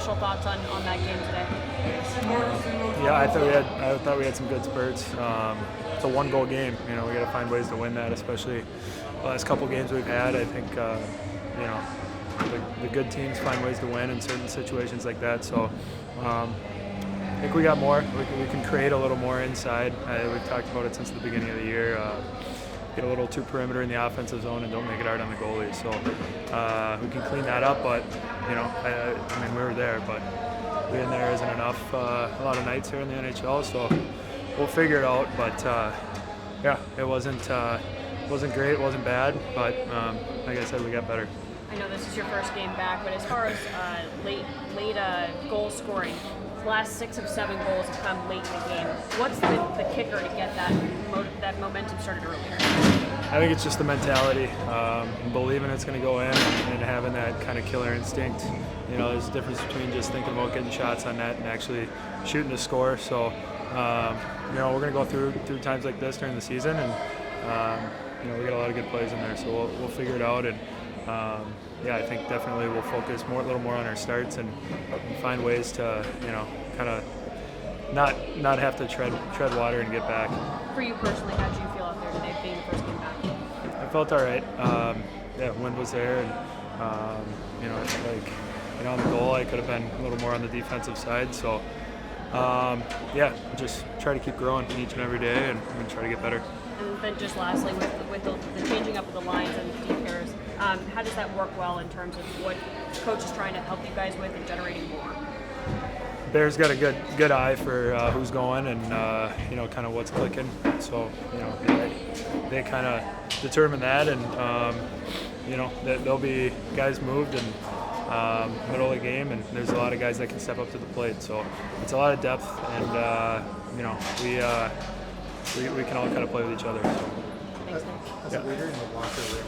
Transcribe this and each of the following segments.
initial thoughts on that game today? Yeah, I thought we had some good spurts. It's a one-goal game. We got to find ways to win that, especially the last couple games we've had. I think the good teams find ways to win in certain situations like that. So I think we got more. We can create a little more inside. We've talked about it since the beginning of the year. Get a little too perimeter in the offensive zone and don't make it hard on the goalie. So we can clean that up. But I mean, we were there, but being there isn't enough. A lot of nights here in the NHL, so we'll figure it out. But yeah, it wasn't great. It wasn't bad. But like I said, we got better. I know this is your first game back, but as far as late goal scoring, the last 6 of 7 goals have come late in the game. What's the kicker to get that momentum started earlier? I think it's just the mentality, and believing it's going to go in, and having that kind of killer instinct. There's a difference between just thinking about getting shots on net and actually shooting to score. So, we're going to go through times like this during the season, and we got a lot of good plays in there. So we'll figure it out, and yeah, I think definitely we'll focus a little more on our starts and find ways to kind of not have to tread water and get back. For you personally, how did you feel out there today, being the first game back? I felt all right. Yeah, wind was there, and on the goal, I could have been a little more on the defensive side. So yeah, just try to keep growing each and every day, and try to get better. And then just lastly, with the changing up of the lines and the deep pairs, how does that work well in terms of what coach is trying to help you guys with and generating more? Bear's got a good eye for who's going and kind of what's clicking. So they kind of determine that, and there'll be guys moved and middle of the game, and there's a lot of guys that can step up to the plate. So it's a lot of depth, and we can all kind of play with each other. So. As a leader in the locker room,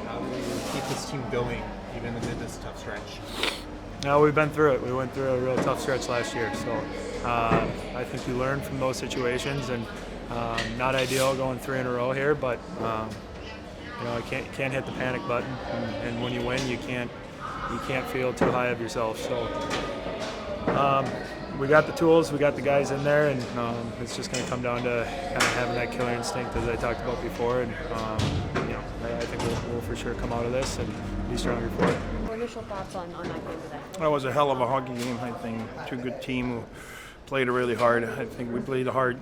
how do you keep this team going even amid this tough stretch? No, we've been through it. We went through a real tough stretch last year. So I think we learned from those situations, and not ideal going 3 in a row here, but you can't hit the panic button, and when you win, you can't feel too high of yourself. So we got the tools, we got the guys in there, and it's just going to come down to kind of having that killer instinct, as I talked about before. And I think we'll for sure come out of this and be stronger for it. What initial thoughts on that game today? That was a hell of a hockey game. I think two good teams who played really hard. I think we played hard,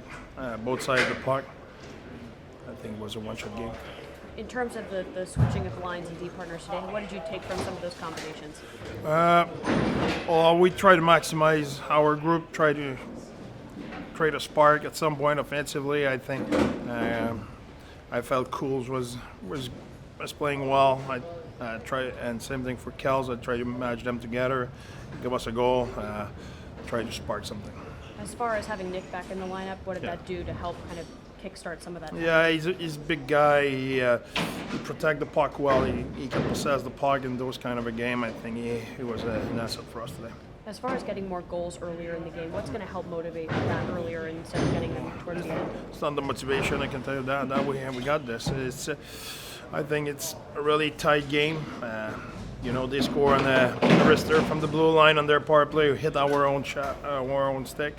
both sides of the puck. I think it was a one-shot game. In terms of the switching of lines and deep partners today, what did you take from some of those combinations? Well, we try to maximize our group, try to create a spark at some point offensively. I think I felt Cools was playing well. I try, and same thing for Kells. I try to match them together, give us a goal, try to spark something. As far as having Nick back in the lineup, what did that do to help kind of kickstart some of that? Yeah, he's a big guy. He protect the puck well. He can possess the puck in those kind of a game. I think he was an asset for us today. As far as getting more goals earlier in the game, what's going to help motivate that earlier instead of getting them towards the end? It's not the motivation, I can tell you that. That we got this. I think it's a really tight game. They score on the wrister from the blue line on their power play. We hit our own shot, our own stick.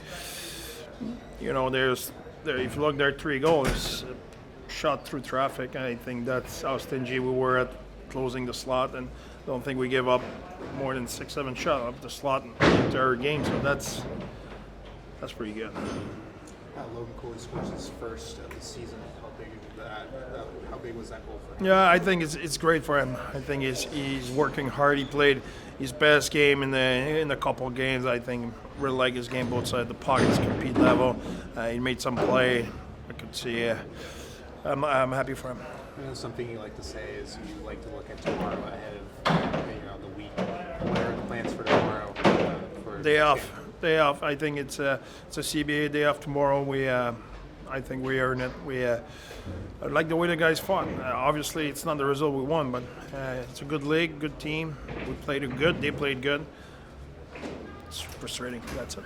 If you look, there are 3 goals shot through traffic. I think that's how stingy we were at closing the slot, and I don't think we give up more than 6-7 shots up the slot into our game. So that's pretty good. Logan Cooley scores his first of the season. How big was that goal for him? Yeah, I think it's great for him. I think he's working hard. He played his best game in the couple of games. I think really like his game both sides of the puck. His compete level. He made some play. I could see. I'm happy for him. Something you like to say is you like to look at tomorrow ahead of the week. What are the plans for tomorrow? Day off. I think it's a CBA day off tomorrow. I think we earn it. I like the way the guys fought. Obviously, it's not the result we won, but it's a good league, good team. We played good. They played good. It's frustrating. That's it.